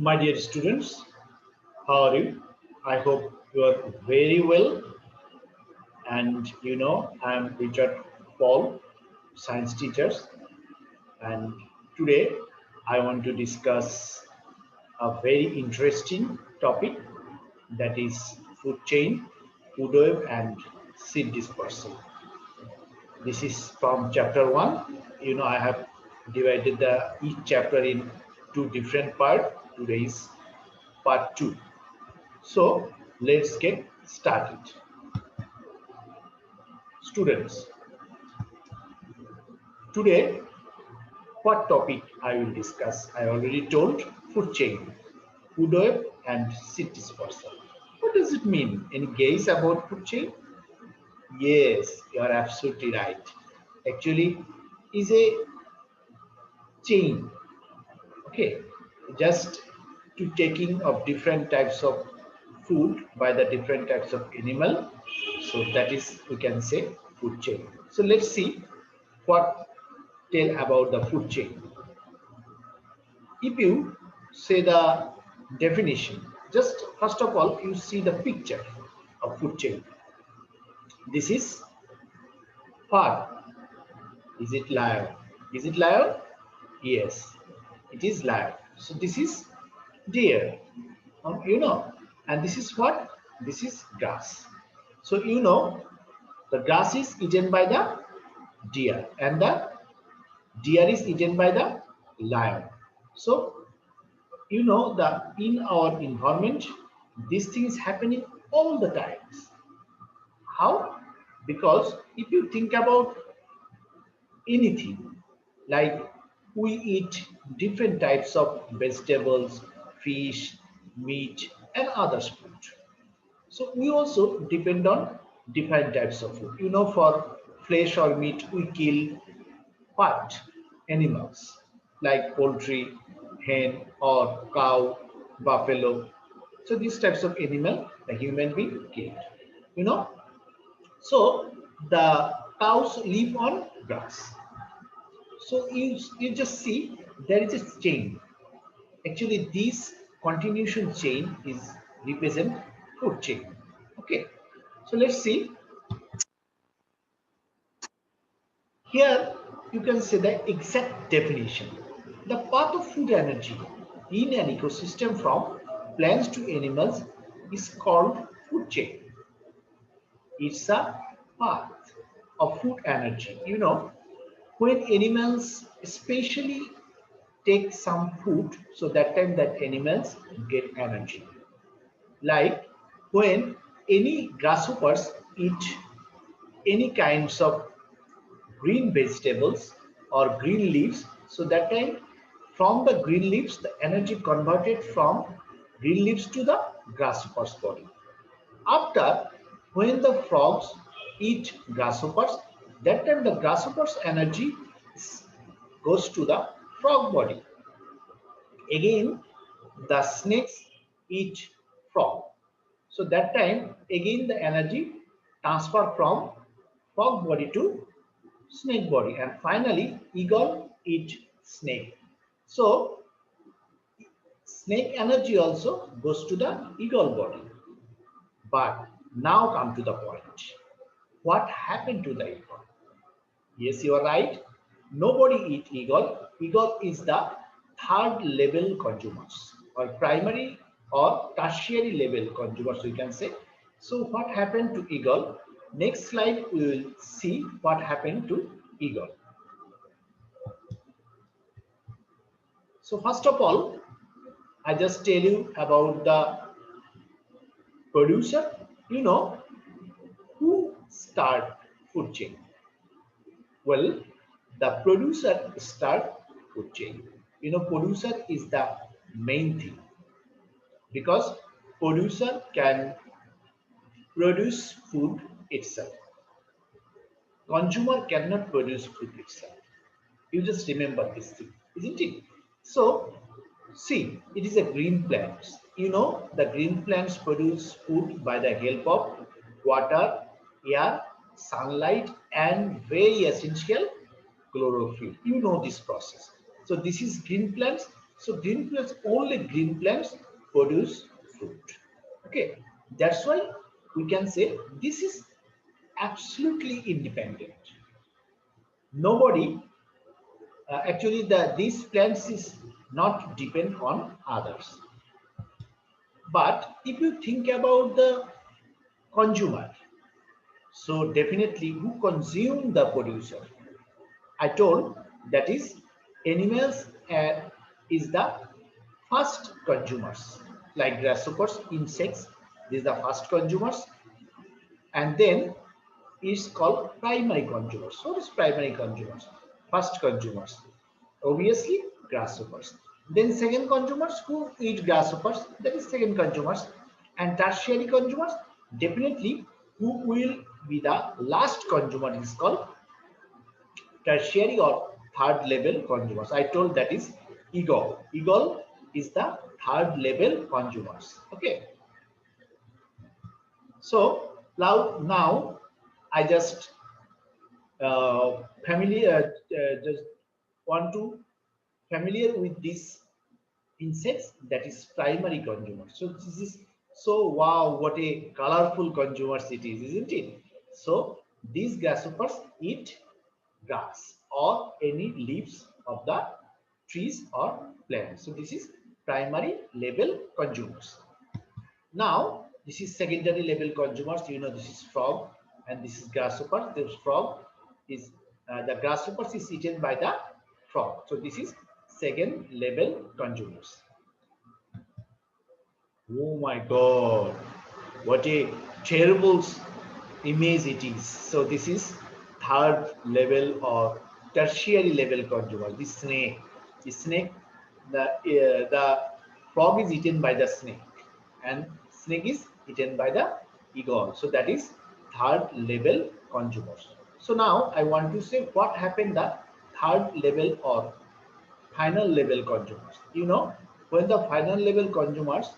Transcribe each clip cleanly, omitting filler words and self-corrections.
My dear students, how are you? I hope you are very well. And I am Richard Paul, science teacher, and today I want to discuss a very interesting topic, that is food chain, food web, and seed dispersal. This is from chapter 1. I have divided each chapter in two different parts. Today is part 2. So let's get started. Students, today what topic I will discuss? I already told: food chain, food web, and seed dispersal. What does it mean? Any guess about food chain? Yes, you are absolutely right. Actually, is a chain. Okay, just to taking of different types of food by the different types of animal. So that is, we can say, food chain. So let's see what tell about the food chain. If you say the definition, just first of all you see the picture of food chain. This is farm. Is it lion? Is it lion? Yes, it is lion. So this is deer. And this is what? This is grass. So the grass is eaten by the deer, and the deer is eaten by the lion. So the in our environment, these things happening all the times. How? Because if you think about anything, like we eat different types of vegetables, fish, meat, and other food. So we also depend on different types of food. For flesh or meat, we kill what? Animals like poultry, hen or cow, buffalo. So these types of animal the human being killed. You know. So the cows live on grass. So you just see there is a chain. Actually, this continuation chain is represent food chain. Okay. So let's see. Here you can say the exact definition. The path of food energy in an ecosystem from plants to animals is called food chain. It's a path of food energy. When animals especially take some food, so that time that animals get energy. Like when any grasshoppers eat any kinds of green vegetables or green leaves, so that time from the green leaves the energy converted from green leaves to the grasshopper's body. After, when the frogs eat grasshoppers, that time the grasshopper's energy goes to the frog body. Again the snakes eat frog, so that time again the energy transfer from frog body to snake body, and finally eagle eat snake. So snake energy also goes to the eagle body. But now come to the point. What happened to the eagle? Yes, you are right. Nobody eat eagle. Eagle is the third level consumers, or primary or tertiary level consumers, we can say. So what happened to eagle? Next slide we will see what happened to eagle. So first of all, I just tell you about the producer. Who start food chain? Well, the producer start food chain. Producer is the main thing, because producer can produce food itself. Consumer cannot produce food itself. You just remember this thing, isn't it? So see, it is a green plants. The green plants produce food by the help of water, air, sunlight, and very essential chlorophyll. You know this process. So this is green plants. So green plants, only green plants produce fruit. Okay, that's why we can say this is absolutely independent. Nobody, actually, these plants is not depend on others. But if you think about the consumer, so definitely who consume the producer? I told that is animals is the first consumers, like grasshoppers, insects. These are the first consumers, and then is called primary consumers. So what is primary consumers? First consumers, obviously grasshoppers. Then second consumers who eat grasshoppers, that is second consumers, and tertiary consumers, definitely who will be the last consumer is called tertiary or third level consumers. I told that is eagle. Eagle is the third level consumers. Okay. So now I just just want to familiar with this insects, that is primary consumer. So this is, so wow, what a colorful consumers it is, isn't it? So these grasshoppers eat grass or any leaves of the trees or plants. So this is primary level consumers. Now this is secondary level consumers. You know, this is frog and this is grasshopper. This frog is the grasshoppers is eaten by the frog. So this is second level consumers. Oh my God, what a terrible image it is. So this is third level or tertiary level consumer. The snake, the frog is eaten by the snake, and snake is eaten by the eagle. So that is third level consumers. So now I want to say what happened the third level or final level consumers. You know, when the final level consumers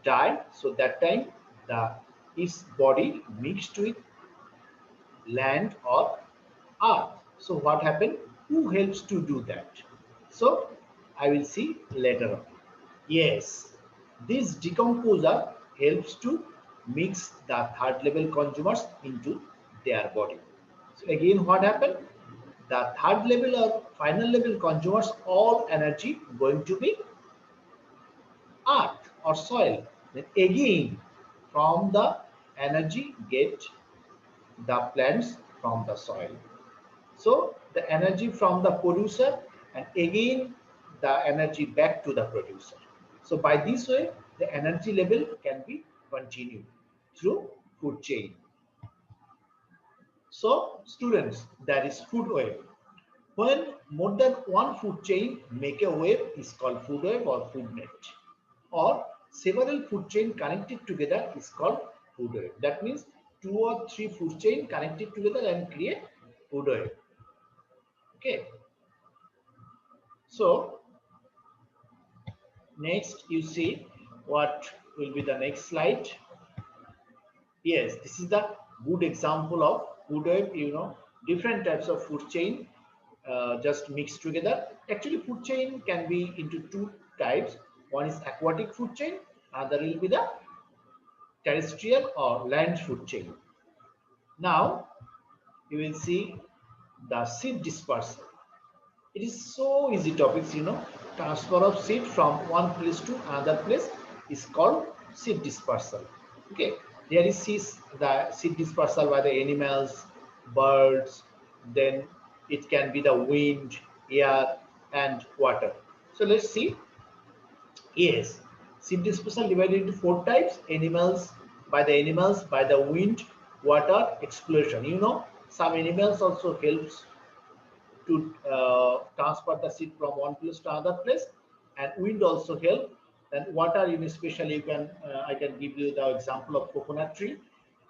die, so that time the its body mixed with land or earth. So what happened? Who helps to do that? So I will see later on. Yes, this decomposer helps to mix the third level consumers into their body. So again, what happened? The third level or final level consumers all energy going to be earth or soil. Then again, from the energy get the plants from the soil. So the energy from the producer and again the energy back to the producer. So by this way, the energy level can be continued through food chain. So students, that is food web. When more than one food chain make a web is called food web or food net. Or several food chain connected together is called food web. That means two or three food chain connected together and create food web. Okay. So next you see what will be the next slide. Yes, this is the good example of food web. You know, different types of food chain just mixed together. Actually, food chain can be into two types. One is aquatic food chain, other will be the terrestrial or land food chain. Now you will see the seed dispersal. It is so easy topics, you know. Transfer of seed from one place to another place is called seed dispersal. Okay, there is the seed dispersal by the animals, birds, then it can be the wind, air, and water. So let's see. Yes, seed dispersal divided into four types: animals, by the wind, water, explosion. You know, some animals also helps to transfer the seed from one place to another place, and wind also help. And water, in especially, you can I can give you the example of coconut tree.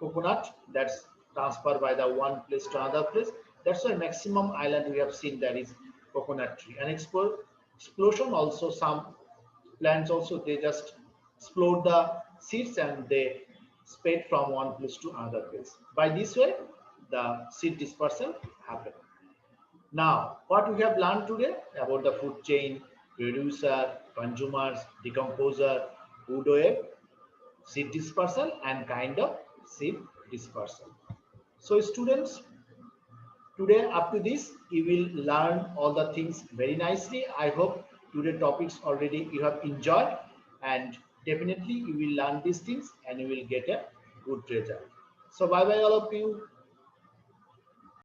Coconut that's transferred by the one place to another place. That's why maximum island we have seen that is coconut tree. And explosion also, some plants also they just explode the seeds and they spread from one place to another place. By this way, the seed dispersal happens. Now, what we have learned today about the food chain, producer, consumers, decomposer, food web, seed dispersal, and kind of seed dispersal. So students, today up to this you will learn all the things very nicely. I hope today topics already you have enjoyed, and definitely you will learn these things and you will get a good result. So bye bye all of you.